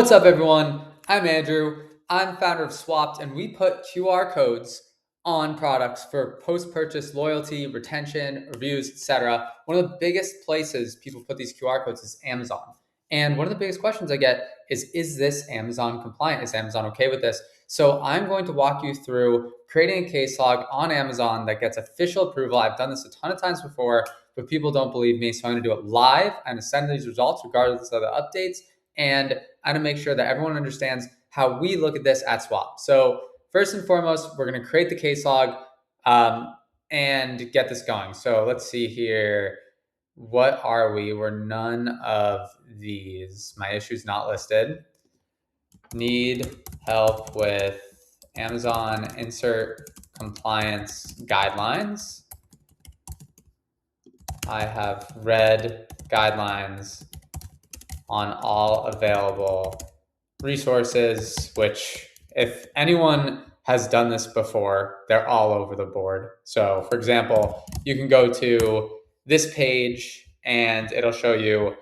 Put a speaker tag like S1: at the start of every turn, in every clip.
S1: What's up, everyone? I'm Andrew. I'm founder of Swapped, and we put QR codes on products for post-purchase loyalty, retention, reviews, etc. One of the biggest places people put these QR codes is Amazon. And one of the biggest questions I get is this Amazon compliant? Is Amazon okay with this? So I'm going to walk you through creating a case log on Amazon that gets official approval. I've done this a ton of times before, but people don't believe me. So I'm going to do it live. I'm going to send these results regardless of the updates. And I'm going to make sure that everyone understands how we look at this at Swap. So first and foremost, we're going to create the case log and get this going. So let's see here. What are we? We're none of these. My issue's not listed. Need help with Amazon insert compliance guidelines. I have read guidelines on all available resources, which if anyone has done this before, they're all over the board. So for example, you can go to this page and it'll show you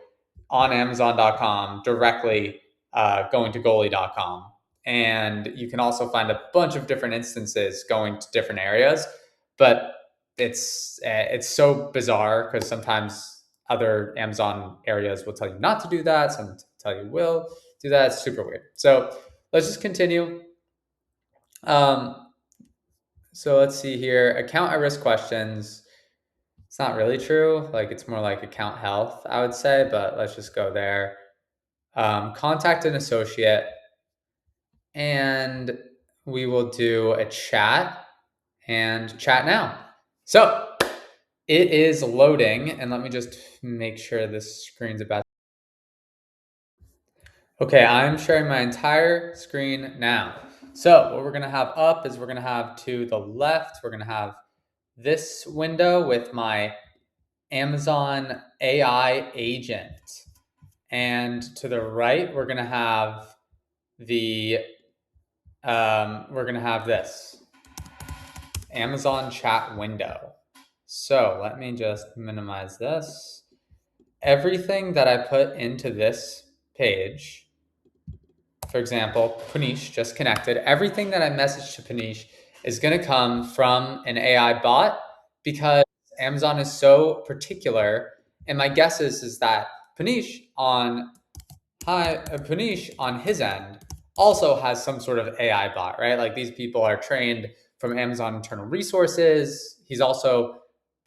S1: on Amazon.com directly going to Goalie.com. And you can also find a bunch of different instances going to different areas, but it's so bizarre because sometimes other Amazon areas will tell you not to do that. Some tell you will do that. It's super weird. So let's just continue. So let's see here. Account at risk questions. It's not really true. Like it's more like account health, I would say, but let's just go there. Contact an associate, and we will do a chat and chat now. So it is loading, and let me just make sure this screen's about. Okay, I'm sharing my entire screen now. So what we're gonna have up is we're gonna have to the left, we're gonna have this window with my Amazon AI agent. And to the right, we're gonna have this Amazon chat window. So let me just minimize this. Everything that I put into this page, for example, Punish just connected, everything that I messaged to Punish is going to come from an AI bot because Amazon is so particular. And my guess is that Punish on his end also has some sort of AI bot, right? Like these people are trained from Amazon internal resources. He's also,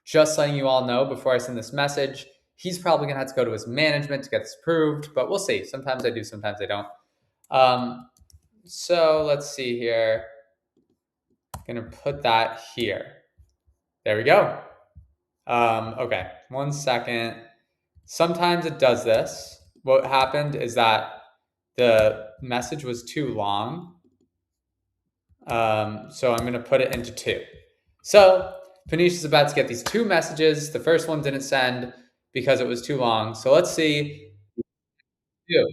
S1: just letting you all know before I send this message, he's probably gonna have to go to his management to get this approved, but we'll see. Sometimes I do, sometimes I don't. So let's see here. I'm gonna put that here. There we go. Okay, 1 second. Sometimes it does this. What happened is that the message was too long. So I'm going to put it into 2. So Panish is about to get these 2 messages. The first one didn't send because it was too long. So let's see.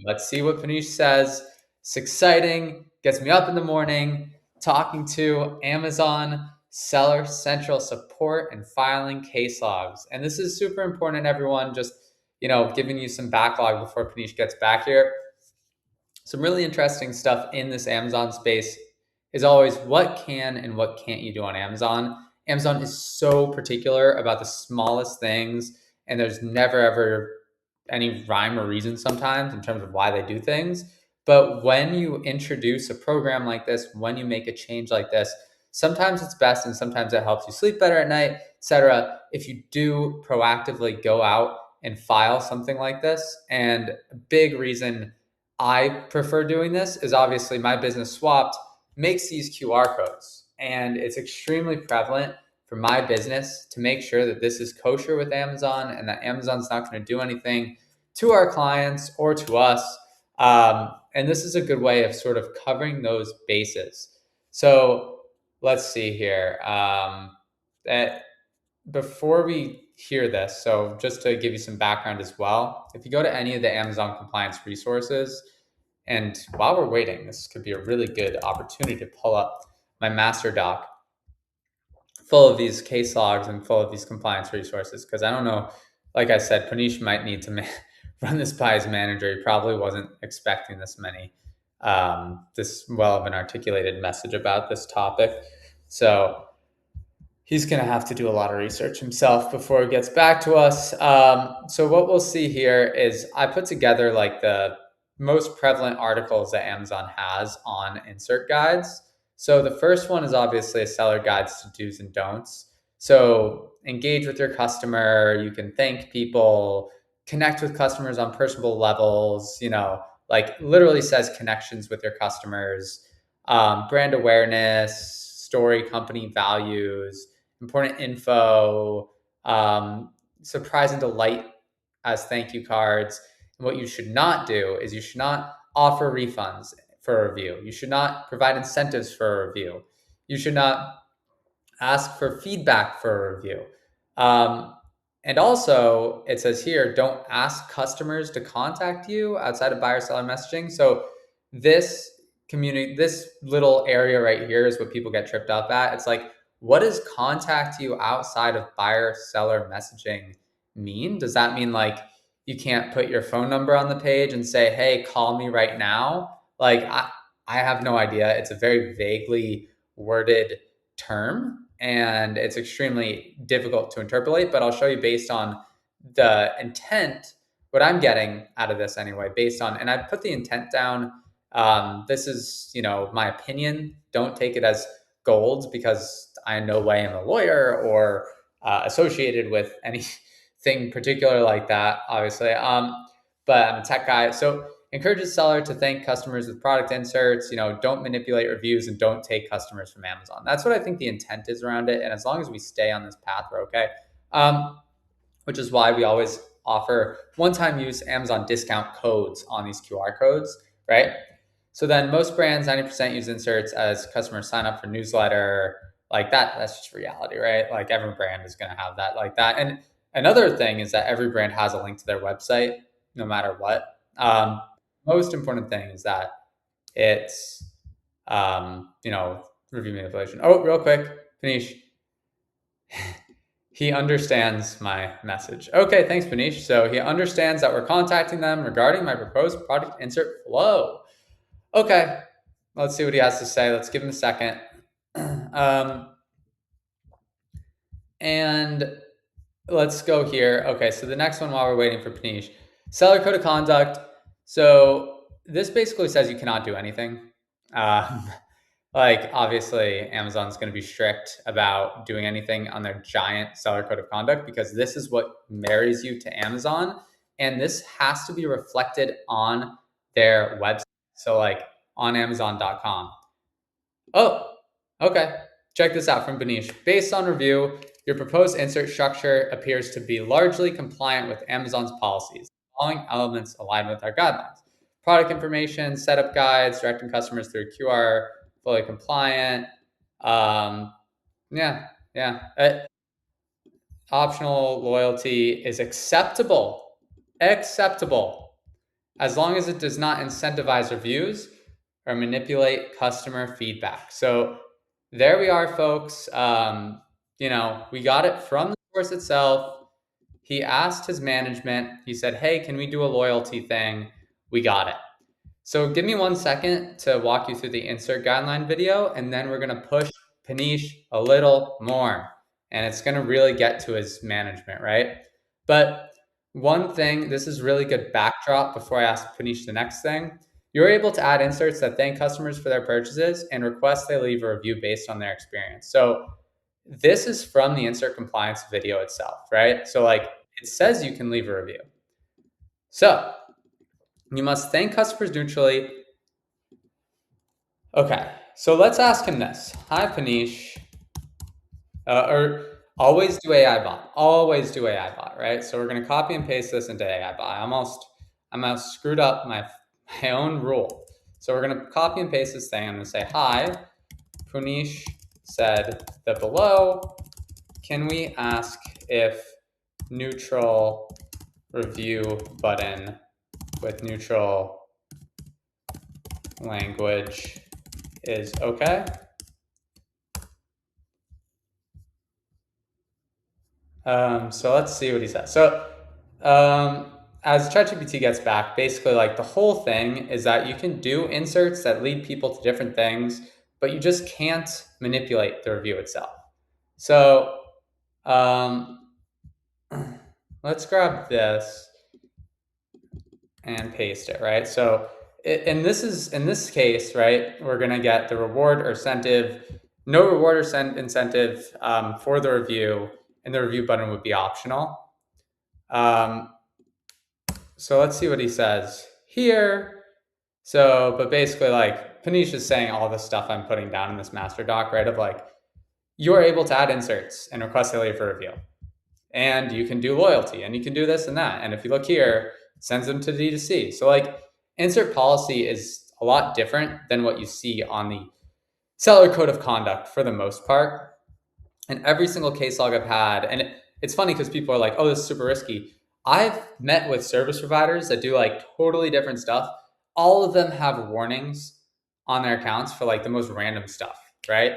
S1: Let's see what Panish says. It's exciting. Gets me up in the morning talking to Amazon Seller Central support and filing case logs. And this is super important, everyone. Just, giving you some backlog before Panish gets back here. Some really interesting stuff in this Amazon space is always what can and what can't you do on Amazon. Amazon is so particular about the smallest things, and there's never ever any rhyme or reason sometimes in terms of why they do things. But when you introduce a program like this, when you make a change like this, sometimes it's best and sometimes it helps you sleep better at night, etc. If you do proactively go out and file something like this. And a big reason I prefer doing this is obviously my business Swapped makes these QR codes, and it's extremely prevalent for my business to make sure that this is kosher with Amazon and that Amazon's not going to do anything to our clients or to us. And this is a good way of sort of covering those bases. So let's see here. That before we hear this, so just to give you some background as well, if you go to any of the Amazon compliance resources, and while we're waiting, this could be a really good opportunity to pull up my master doc full of these case logs and full of these compliance resources, because I don't know, like I said, Panish might need to run this by his manager. He probably wasn't expecting this well of an articulated message about this topic. So he's going to have to do a lot of research himself before he gets back to us. So what we'll see here is I put together like the most prevalent articles that Amazon has on insert guides. So the first one is obviously a seller guides to do's and don'ts. So engage with your customer. You can thank people, connect with customers on personal levels, like literally says connections with your customers, brand awareness, story, company values, important info, surprise and delight as thank you cards. And what you should not do is you should not offer refunds for a review. You should not provide incentives for a review. You should not ask for feedback for a review. And also, it says here, don't ask customers to contact you outside of buyer seller messaging. So this this little area right here is what people get tripped up at. It's like, what does contact you outside of buyer seller messaging mean? Does that mean like you can't put your phone number on the page and say, hey, call me right now? Like, I have no idea. It's a very vaguely worded term and it's extremely difficult to interpolate, but I'll show you based on the intent, what I'm getting out of this anyway, based on, and I put the intent down. This is, my opinion. Don't take it as gold because I in no way am a lawyer or associated with anything particular like that, obviously. But I'm a tech guy. So encourages seller to thank customers with product inserts, don't manipulate reviews and don't take customers from Amazon. That's what I think the intent is around it. And as long as we stay on this path, we're okay. Which is why we always offer one-time use Amazon discount codes on these QR codes, right? So then most brands, 90% use inserts as customers sign up for newsletter like that. That's just reality, right? Like every brand is going to have that like that. And another thing is that every brand has a link to their website, no matter what. Most important thing is that it's, review manipulation. Oh, real quick, Panish. He understands my message. Okay, thanks, Panish. So he understands that we're contacting them regarding my proposed product insert flow. Okay, let's see what he has to say. Let's give him a second. And let's go here. Okay, so the next one while we're waiting for Panish. Seller code of conduct. So this basically says you cannot do anything. Like obviously Amazon's going to be strict about doing anything on their giant seller code of conduct because this is what marries you to Amazon. And this has to be reflected on their website. So like on Amazon.com. Oh, okay. Check this out from Banish. Based on review, your proposed insert structure appears to be largely compliant with Amazon's policies. The following elements align with our guidelines. Product information, setup guides, directing customers through QR, fully compliant. Optional loyalty is acceptable. Acceptable. As long as it does not incentivize reviews or manipulate customer feedback. So there we are, folks. We got it from the source itself. He asked his management. He said, hey, can we do a loyalty thing? We got it. So give me 1 second to walk you through the insert guideline video, and then we're going to push Panish a little more. And it's going to really get to his management, right? But one thing, this is really good backdrop before I ask Panish the next thing. You're able to add inserts that thank customers for their purchases and request they leave a review based on their experience. So this is from the insert compliance video itself, right? So like it says you can leave a review. So you must thank customers neutrally. Okay, so let's ask him this. Hi, Panish. Or always do AI bot. Always do AI bot, right? So we're going to copy and paste this into AI bot. I almost screwed up my own rule. So we're going to copy and paste this thing. I'm going to say, hi, Punish said that below, can we ask if neutral review button with neutral language is okay? So let's see what he says. So as ChatGPT gets back, basically like the whole thing is that you can do inserts that lead people to different things, but you just can't manipulate the review itself. So um, let's grab this and paste it, right? So in this case, right, we're gonna get the reward or incentive, no reward or incentive for the review, and the review button would be optional. So let's see what he says here. So, but basically, like Panish is saying all the stuff I'm putting down in this master doc, right? Of like, you're able to add inserts and request failure for review, and you can do loyalty, and you can do this and that. And if you look here, it sends them to D2C. So, like, insert policy is a lot different than what you see on the seller code of conduct for the most part. And every single case log I've had, and it's funny because people are like, oh, this is super risky. I've met with service providers that do like totally different stuff. All of them have warnings on their accounts for like the most random stuff, right?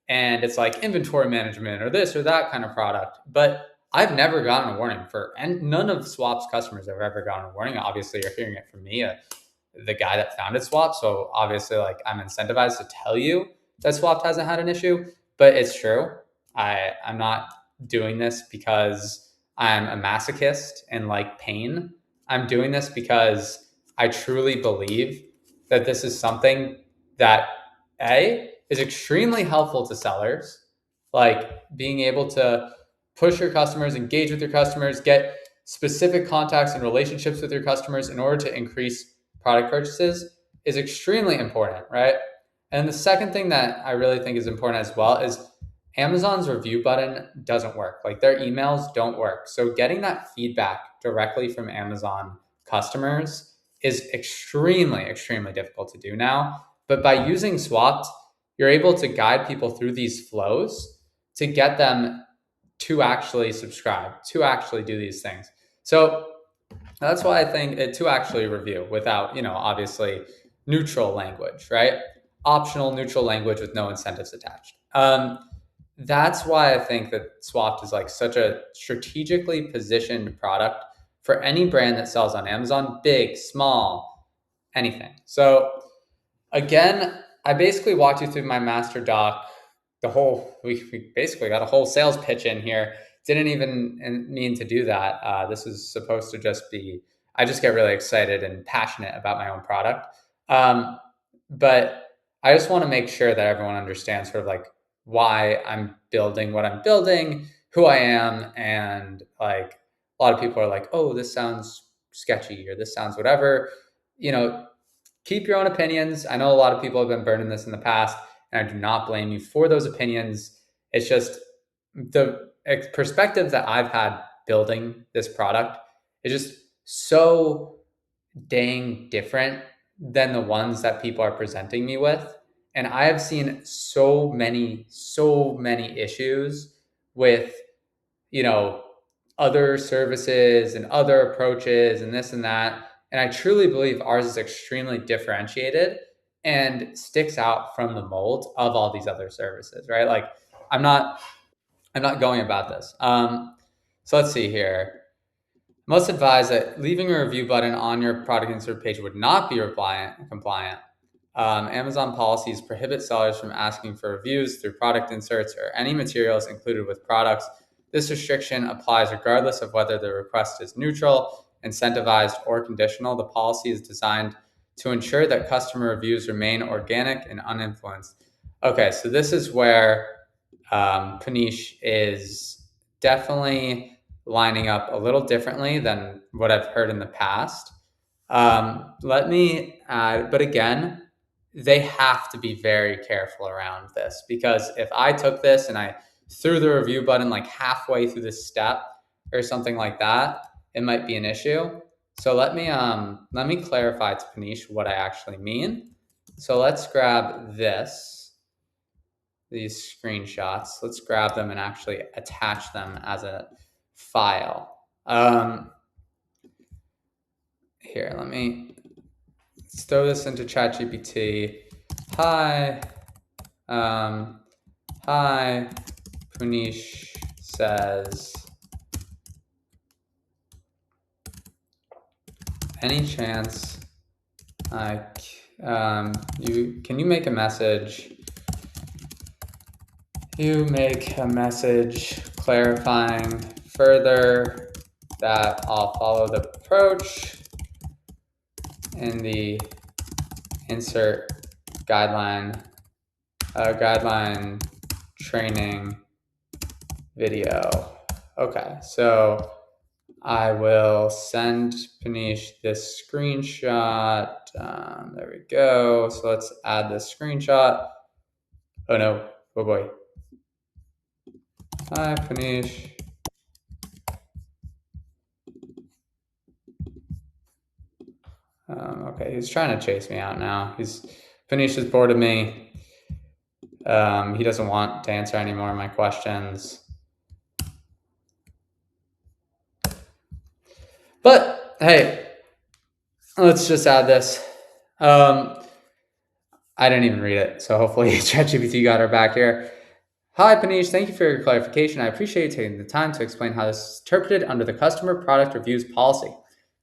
S1: And it's like inventory management or this or that kind of product. But I've never gotten a warning for, and none of Swap's customers have ever gotten a warning. Obviously, you're hearing it from me, the guy that founded Swap. So obviously, like I'm incentivized to tell you that Swap hasn't had an issue, but it's true. I'm not doing this because I'm a masochist and like pain. I'm doing this because I truly believe that this is something that A is extremely helpful to sellers, like being able to push your customers, engage with your customers, get specific contacts and relationships with your customers in order to increase product purchases is extremely important, right? And the second thing that I really think is important as well is Amazon's review button doesn't work. Like their emails don't work. So getting that feedback directly from Amazon customers is extremely, extremely difficult to do now. But by using Swapped, you're able to guide people through these flows to get them to actually subscribe, to actually do these things. So that's why I think to actually review without, obviously neutral language, right? Optional neutral language with no incentives attached. That's why I think that Swapped is like such a strategically positioned product for any brand that sells on Amazon, big, small, anything. So again, I basically walked you through my master doc. We basically got a whole sales pitch in here. Didn't even mean to do that. This is supposed to just be, I just get really excited and passionate about my own product. But I just want to make sure that everyone understands sort of like why I'm building what I'm building, who I am, and like a lot of people are like, oh, this sounds sketchy or this sounds whatever. You know, keep your own opinions. I know a lot of people have been burning this in the past, and I do not blame you for those opinions. It's just the perspective that I've had building this product is just so dang different than the ones that people are presenting me with. And I have seen so many issues with, you know, other services and other approaches and this and that. And I truly believe ours is extremely differentiated and sticks out from the mold of all these other services, right? Like I'm not I'm not going about this. So let's see here. Must advise that leaving a review button on your product insert page would not be compliant. Amazon policies prohibit sellers from asking for reviews through product inserts or any materials included with products. This restriction applies regardless of whether the request is neutral, incentivized, or conditional. The policy is designed to ensure that customer reviews remain organic and uninfluenced. Okay, so this is where Panish is definitely lining up a little differently than what I've heard in the past. Let me add, but again, they have to be very careful around this because if I took this and I threw the review button like halfway through this step or something like that, it might be an issue. So let me clarify to Panish what I actually mean. So let's grab these screenshots. Let's grab them and actually attach them as a file. Here, let's throw this into ChatGPT. Hi, hi, Punish says, any chance can you make a message? You make a message clarifying further that I'll follow the approach in the insert guideline training video. Okay, so I will send Panish this screenshot. There we go. So let's add this screenshot. Oh no, oh boy. Hi, Panish. Okay, he's trying to chase me out now. Panish is bored of me. He doesn't want to answer any more of my questions. But hey, let's just add this. I didn't even read it, so hopefully ChatGPT got our back here. Hi, Panish. Thank you for your clarification. I appreciate you taking the time to explain how this is interpreted under the Customer Product Reviews policy.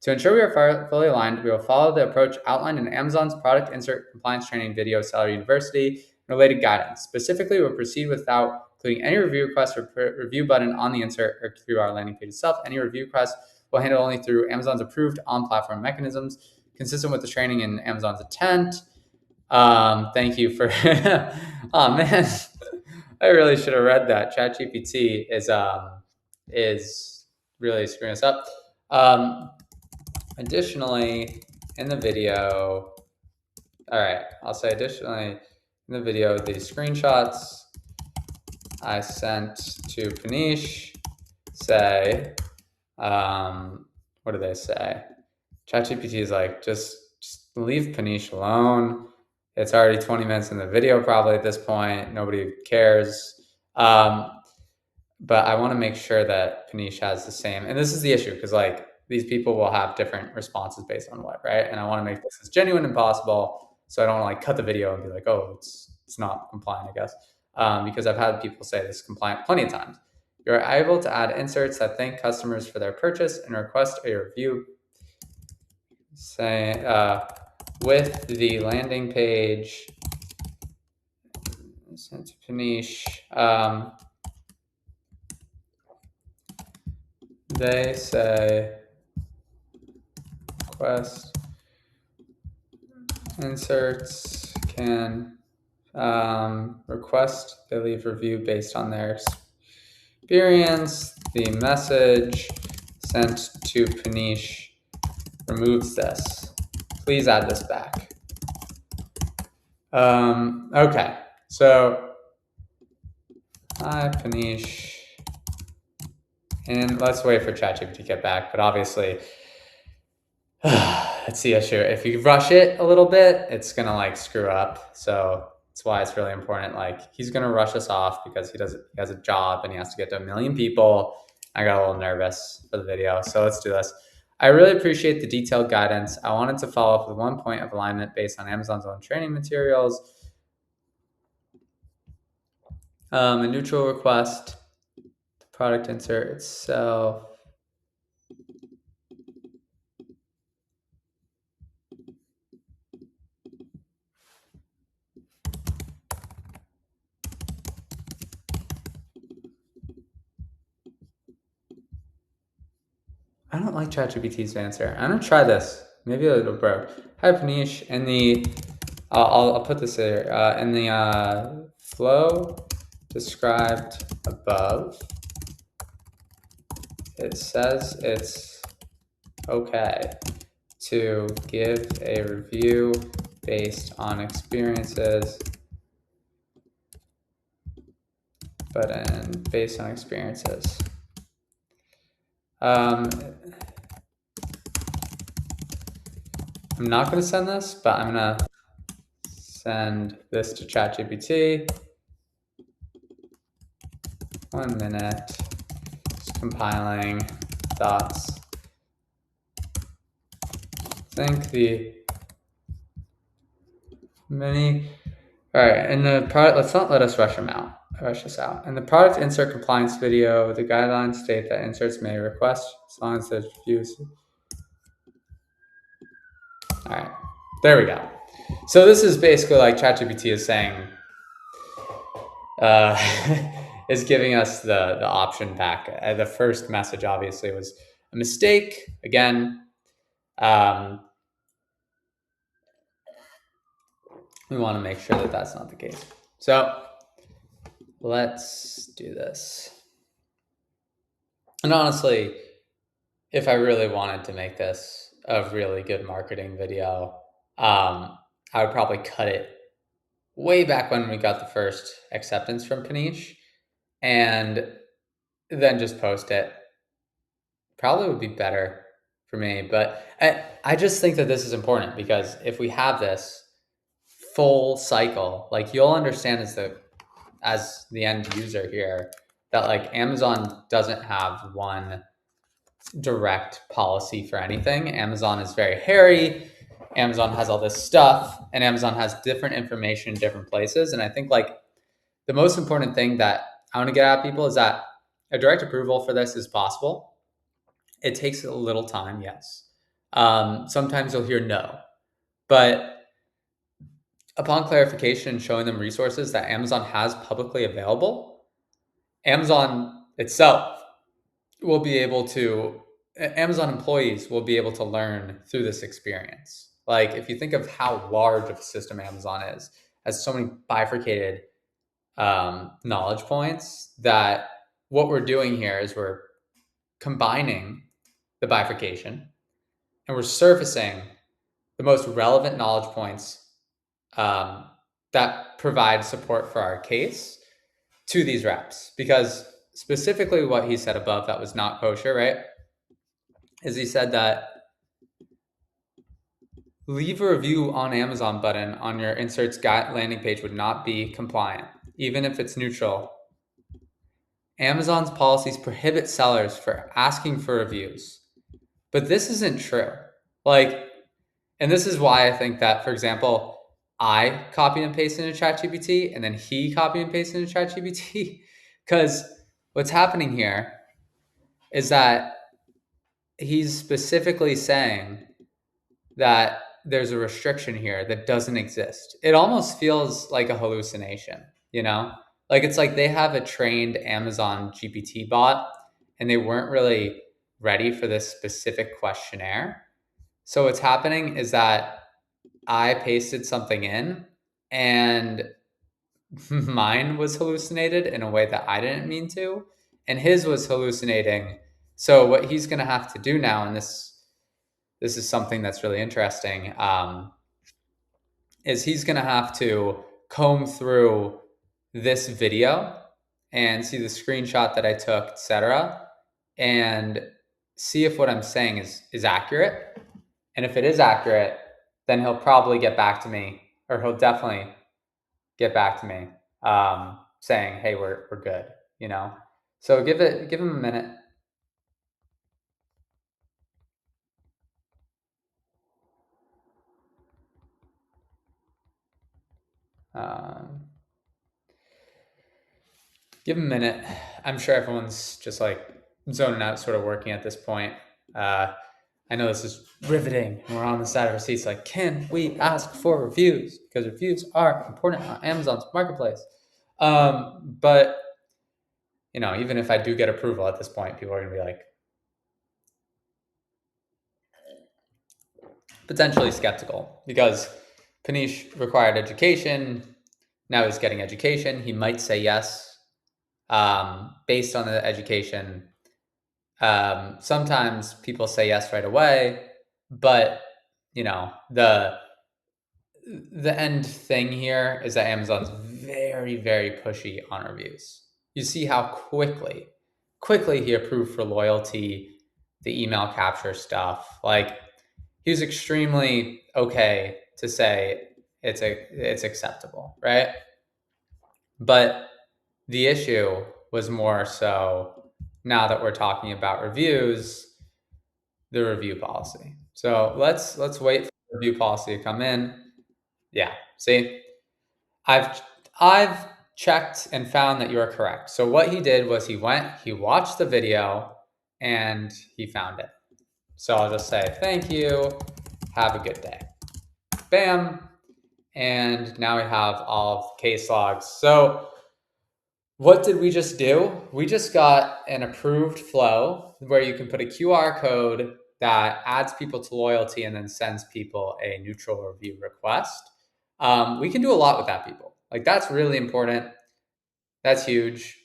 S1: To ensure we are fully aligned, we will follow the approach outlined in Amazon's Product Insert Compliance Training video, Seller University, and related guidance. Specifically, we'll proceed without including any review requests or review button on the insert or through our landing page itself. Any review requests will handle only through Amazon's approved on-platform mechanisms, consistent with the training and Amazon's intent. Thank you for. Oh man, I really should have read that. ChatGPT is really screwing us up. Additionally, in the video, all right, I'll say additionally in the video, these screenshots I sent to Panish say, what do they say? ChatGPT is like, just leave Panish alone. It's already 20 minutes in the video probably at this point. Nobody cares. But I want to make sure that Panish has the same, and this is the issue, because like these people will have different responses based on what, right? And I want to make this as genuine as possible. So I don't want to like cut the video and be like, oh, it's not compliant, I guess. Because I've had people say this is compliant plenty of times. You're able to add inserts that thank customers for their purchase and request a review. Say with the landing page sent to Panish. They say request inserts can request they leave review based on their experience. The message sent to Panish removes this. Please add this back. Okay, so hi Panish. And let's wait for ChatGPT to get back. But obviously, that's the issue. If you rush it a little bit, it's going to like screw up. So that's why it's really important. Like he's going to rush us off because he has a job and he has to get to 1 million people. I got a little nervous for the video. So let's do this. I really appreciate the detailed guidance. I wanted to follow up with one point of alignment based on Amazon's own training materials. A neutral request. Product insert itself. I don't like ChatGPT's answer. I'm gonna try this. Maybe it'll work. Hi Panish. In the, I'll put this here. In the flow described above, it says it's okay to give a review based on experiences, based on experiences. I'm not going to send this, but I'm going to send this to ChatGPT. 1 minute. Just compiling thoughts. Think the many. All right, and the product. Let's not let us rush this out. In the product insert compliance video, the guidelines state that inserts may request as long as there's views. All right, there we go. So this is basically like ChatGPT is saying, is giving us the option back. The first message obviously was a mistake. Again, we want to make sure that that's not the case. So let's do this. And honestly, if I really wanted to make this a really good marketing video, I would probably cut it way back when we got the first acceptance from Panish and then just post it. Probably would be better for me, but I just think that this is important because if we have this full cycle, like you'll understand as the end user here that like Amazon doesn't have one direct policy for anything. Amazon is very hairy. Amazon has all this stuff, and Amazon has different information in different places. And I think like the most important thing that I want to get at people is that a direct approval for this is possible. It takes a little time, yes. Sometimes you'll hear no, but upon clarification and showing them resources that Amazon has publicly available, Amazon itself will be able to, Amazon employees will be able to learn through this experience. Like if you think of how large of a system Amazon is, has so many bifurcated knowledge points, that what we're doing here is we're combining the bifurcation and we're surfacing the most relevant knowledge points that provide support for our case to these reps. Because specifically what he said above that was not kosher, right, is he said that leave a review on Amazon button on your inserts guide landing page would not be compliant, even if it's neutral. Amazon's policies prohibit sellers for asking for reviews. But this isn't true. Like, and this is why I think that, for example, I copy and paste into ChatGPT and then he copy and paste into ChatGPT. Because what's happening here is that he's specifically saying that there's a restriction here that doesn't exist. It almost feels like a hallucination, you know? Like it's like they have a trained Amazon GPT bot and they weren't really ready for this specific questionnaire. So what's happening is that I pasted something in and mine was hallucinated in a way that I didn't mean to, and his was hallucinating. So what he's going to have to do now, and this is something that's really interesting, is he's going to have to comb through this video and see the screenshot that I took, etc., and see if what I'm saying is accurate. And if it is accurate, then he'll probably get back to me, or he'll definitely get back to me, saying, "Hey, we're good," you know. So give him a minute. Give him a minute. I'm sure everyone's just like zoning out, sort of working at this point. I know this is riveting. We're on the side of our seats like, can we ask for reviews? Because reviews are important on Amazon's marketplace. But, you know, even if I do get approval at this point, people are going to be like potentially skeptical because Panish required education. Now he's getting education. He might say yes based on the education. Sometimes people say yes right away, but you know, the end thing here is that Amazon's very, very pushy on reviews. You see how quickly he approved for loyalty, the email capture stuff. Like he was extremely okay to say it's acceptable, right? But the issue was more so now that we're talking about reviews, the review policy. So let's wait for the review policy to come in. Yeah, see, I've checked and found that you're correct. So what he did was he watched the video and he found it. So I'll just say, thank you. Have a good day. Bam. And now we have all of the case logs. So what did we just do? We just got an approved flow where you can put a QR code that adds people to loyalty and then sends people a neutral review request. We can do a lot with that, people. Like, that's really important. That's huge.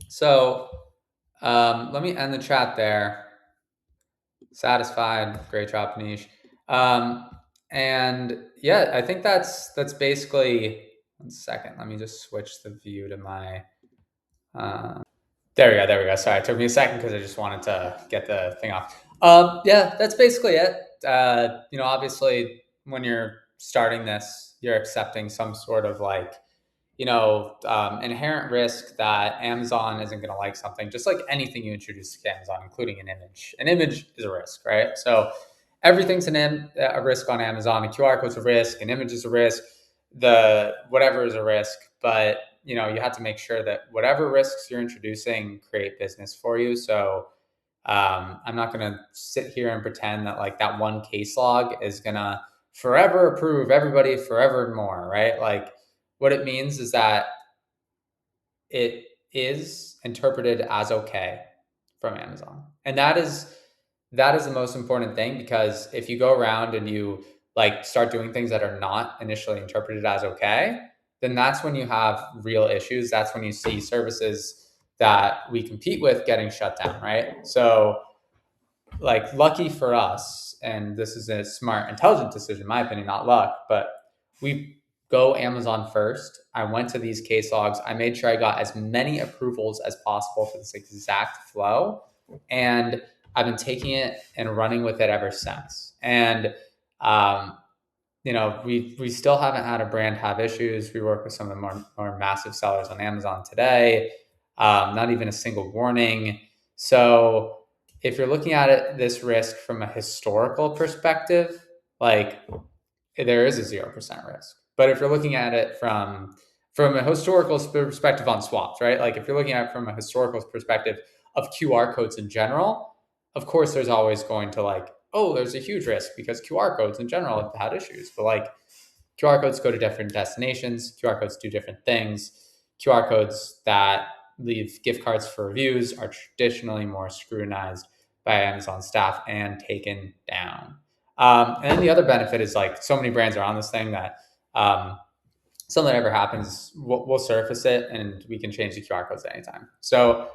S1: So let me end the chat there. Satisfied. Great job, Panish. And yeah, I think that's basically. 1 second. Let me just switch the view to my. There we go. There we go. Sorry, it took me a second because I just wanted to get the thing off. Yeah, that's basically it. Obviously, when you're starting this, you're accepting some sort of inherent risk that Amazon isn't going to like something, just like anything you introduce to Amazon, including an image. An image is a risk, right? So everything's a risk on Amazon. A QR code's a risk. An image is a risk. Whatever is a risk, but you have to make sure that whatever risks you're introducing create business for you. So I'm not going to sit here and pretend that that one case log is going to forever approve everybody forevermore, right? Like, what it means is that it is interpreted as okay from Amazon. And that is the most important thing, because if you go around and you start doing things that are not initially interpreted as okay, then that's when you have real issues. That's when you see services that we compete with getting shut down, right? So lucky for us, and this is a smart, intelligent decision, in my opinion, not luck, but we go Amazon first. I went to these case logs. I made sure I got as many approvals as possible for this exact flow. And I've been taking it and running with it ever since. And, we still haven't had a brand have issues. We work with some of the more massive sellers on Amazon today. Not even a single warning. So if you're looking at this risk from a historical perspective, there is a 0% risk. But if you're looking at it from a historical perspective on swaps, right? Like, if you're looking at it from a historical perspective of QR codes in general, of course, there's always going to there's a huge risk because QR codes in general have had issues. But QR codes go to different destinations. QR codes do different things. QR codes that leave gift cards for reviews are traditionally more scrutinized by Amazon staff and taken down. And then the other benefit is so many brands are on this thing that something that ever happens, we'll surface it and we can change the QR codes at any time. So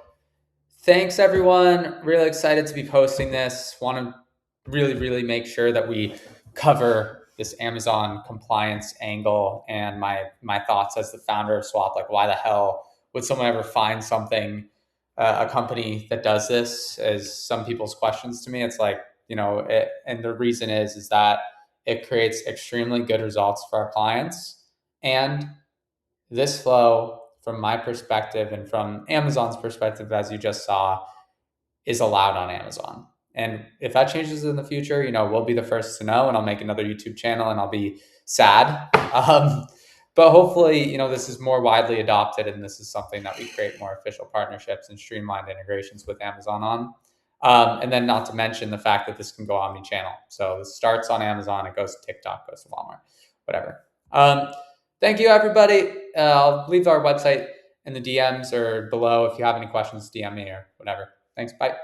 S1: thanks, everyone. Really excited to be posting this. Want to really, really make sure that we cover this Amazon compliance angle and my thoughts as the founder of Swap. Why the hell would someone ever find something, a company that does this, is some people's questions to me. It's and the reason is that it creates extremely good results for our clients. And this flow, from my perspective and from Amazon's perspective, as you just saw, is allowed on Amazon. And if that changes in the future, we'll be the first to know, and I'll make another YouTube channel and I'll be sad. But hopefully, this is more widely adopted, and this is something that we create more official partnerships and streamlined integrations with Amazon on. And then not to mention the fact that this can go omni-channel. So this starts on Amazon, it goes to TikTok, goes to Walmart, whatever. Thank you, everybody. I'll leave our website in the DMs or below. If you have any questions, DM me or whatever. Thanks. Bye.